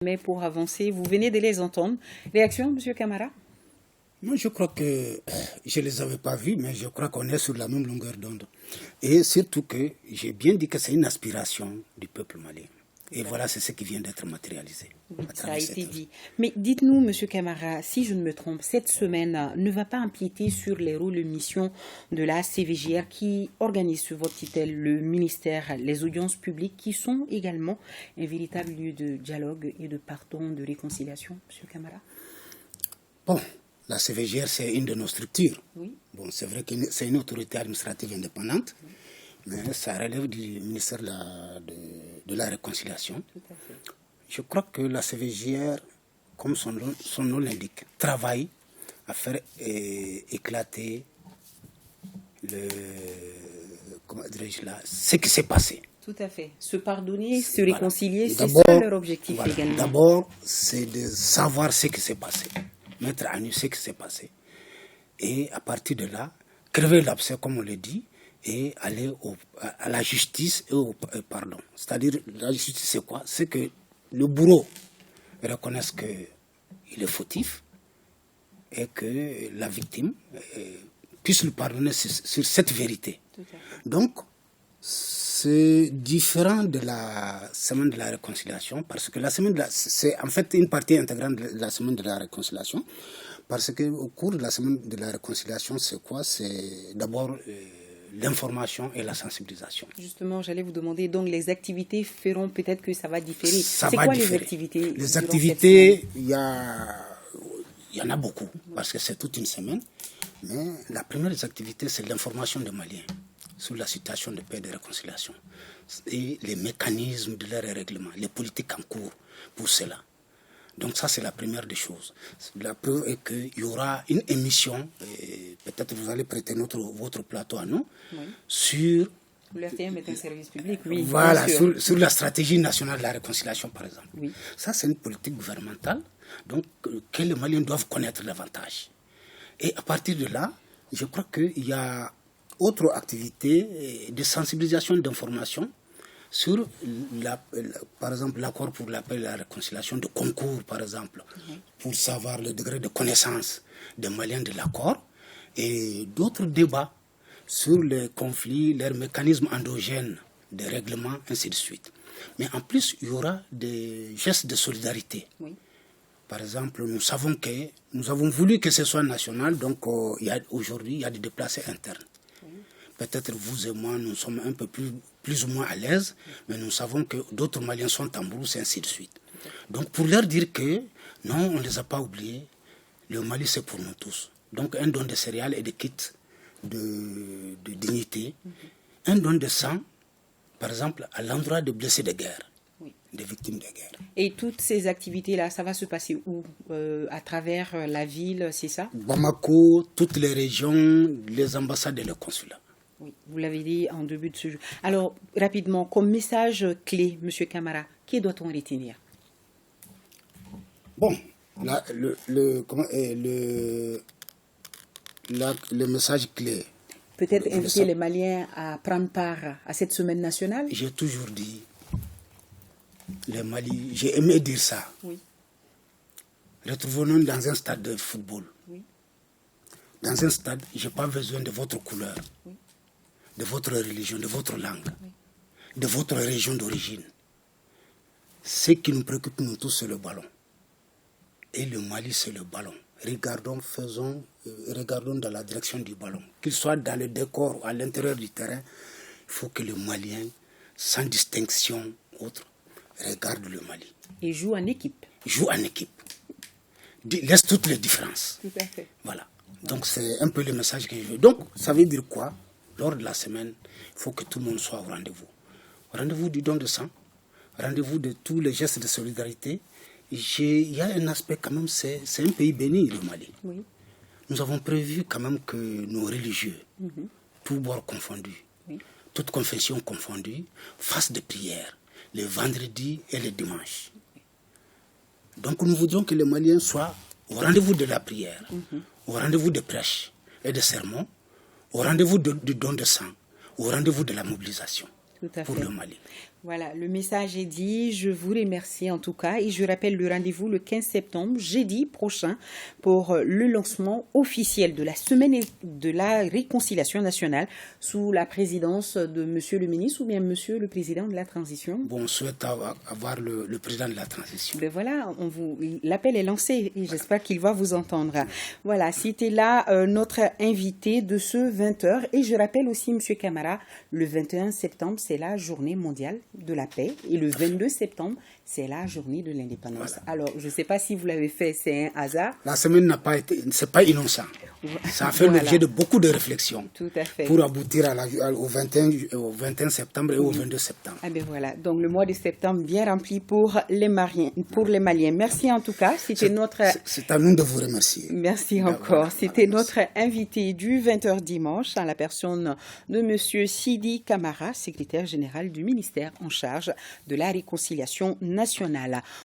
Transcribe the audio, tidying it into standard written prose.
désormais pour avancer. Vous venez de les entendre. Réaction, M. Camara? Moi, je crois que je ne les avais pas vus, mais je crois qu'on est sur la même longueur d'onde. Et surtout que j'ai bien dit que c'est une aspiration du peuple malien. Et voilà, c'est ce qui vient d'être matérialisé. Oui, ça a été dit. Mais dites-nous, M. Camara, si je ne me trompe, cette semaine ne va pas empiéter sur les rôles et missions de la CVJR qui organise sur votre tutelle le ministère, les audiences publiques qui sont également un véritable lieu de dialogue et de pardon, de réconciliation, M. Camara? Bon, la CVJR, c'est une de nos structures. Oui. Bon, c'est vrai que c'est une autorité administrative indépendante, mais ça relève du ministère de la Réconciliation. Tout à fait. Je crois que la CVJR, comme son nom l'indique, travaille à faire éclater ce qui s'est passé. Tout à fait. Se pardonner, se réconcilier, voilà. c'est ça leur objectif voilà. également. D'abord, c'est de savoir ce qui s'est passé, mettre à nu ce qui s'est passé. Et à partir de là, crever l'abcès, comme on le dit, et aller à la justice et au pardon. C'est-à-dire, la justice, c'est quoi? C'est que le bourreau reconnaisse qu'il est fautif et que la victime puisse lui pardonner sur cette vérité. Donc, c'est différent de la semaine de la réconciliation, parce que la semaine c'est en fait une partie intégrante de la semaine de la réconciliation, parce qu'au cours de la semaine de la réconciliation, c'est quoi? C'est d'abord l'information et la sensibilisation. Justement, j'allais vous demander, donc les activités feront peut-être que ça va différer. C'est quoi différer. Les activités? Les activités, il y en a beaucoup, parce que c'est toute une semaine. Mais la première des activités, c'est l'information des Maliens sur la situation de paix et de réconciliation et les mécanismes de leur règlement, les politiques en cours pour cela. Donc ça, c'est la première des choses. La preuve est qu'il y aura une émission, peut-être vous allez prêter votre plateau à nous, oui, sur... L'RTM est un service public, oui. Voilà, sur la stratégie nationale de la réconciliation, par exemple. Oui. Ça, c'est une politique gouvernementale donc, que les Maliens doivent connaître davantage. Et à partir de là, je crois qu'il y a autre activité de sensibilisation d'information sur, par exemple, l'accord pour la paix et la réconciliation, de concours, par exemple, pour savoir le degré de connaissance des Maliens de l'accord, et d'autres débats sur les conflits, leurs mécanismes endogènes de règlement, ainsi de suite. Mais en plus, il y aura des gestes de solidarité. Oui. Par exemple, nous avons voulu que ce soit national, donc aujourd'hui, il y a des déplacés internes. Oui. Peut-être vous et moi, nous sommes un peu plus ou moins à l'aise, mais nous savons que d'autres Maliens sont en brousse, et ainsi de suite. Donc, pour leur dire que non, on ne les a pas oubliés, le Mali, c'est pour nous tous. Donc, un don de céréales et de kits de dignité, un don de sang, par exemple, à l'endroit de blessés de guerre, des victimes de guerre. Et toutes ces activités-là, ça va se passer où? À travers la ville, c'est ça? Bamako, toutes les régions, les ambassades et les consulats. Oui, vous l'avez dit en début de ce jeu. Alors, rapidement, comme message clé, M. Camara, qui doit-on retenir? Bon, le message clé. Peut-être inviter les Maliens à prendre part à cette semaine nationale? J'ai toujours dit, les Mali, j'ai aimé dire ça. Oui. Retrouvons-nous dans un stade de football. Oui. Dans un stade, je n'ai pas besoin de votre couleur, oui, de votre religion, de votre langue, oui, de votre région d'origine. Ce qui nous préoccupe, nous tous, c'est le ballon. Et le Mali, c'est le ballon. Regardons dans la direction du ballon. Qu'il soit dans le décor ou à l'intérieur du terrain, il faut que le Malien, sans distinction autre, regarde le Mali. Et joue en équipe. Joue en équipe. Laisse toutes les différences. Tout à fait. Voilà. Donc c'est un peu le message que je veux. Donc ça veut dire quoi? Lors de la semaine, il faut que tout le monde soit au rendez-vous. Rendez-vous du don de sang, rendez-vous de tous les gestes de solidarité. Il y a un aspect quand même, c'est un pays béni, le Mali. Oui. Nous avons prévu quand même que nos religieux, tous bords confondus, oui, toutes confessions confondues, fassent des prières les vendredis et les dimanches. Donc nous voudrions que les Maliens soient au rendez-vous de la prière, au rendez-vous des prêches et des sermons, au rendez-vous du don de sang, au rendez-vous de la mobilisation pour le Mali. Voilà, le message est dit. Je vous remercie en tout cas et je rappelle le rendez-vous le 15 septembre, jeudi prochain, pour le lancement officiel de la semaine de la réconciliation nationale sous la présidence de Monsieur le ministre ou bien Monsieur le président de la transition. Bon, on souhaite avoir le président de la transition. Ben voilà, l'appel est lancé et j'espère qu'il va vous entendre. Voilà, c'était là notre invité de ce 20h. Et je rappelle aussi, Monsieur Camara, le 21 septembre, c'est la journée mondiale de la paix et le 22 septembre, c'est la journée de l'indépendance. Voilà. Alors, je ne sais pas si vous l'avez fait, c'est un hasard. La semaine n'a pas été, c'est pas innocent. Ça a fait l'objet de beaucoup de réflexions. Tout à fait. Pour aboutir au 21 septembre et au 22 septembre. Ah ben voilà, donc le mois de septembre bien rempli pour les Maliens. Merci en tout cas, c'était notre... C'est à nous de vous remercier. Merci encore. C'était notre invité du 20h dimanche, en la personne de Monsieur Sidi Camara, secrétaire général du ministère en charge de la réconciliation nationale.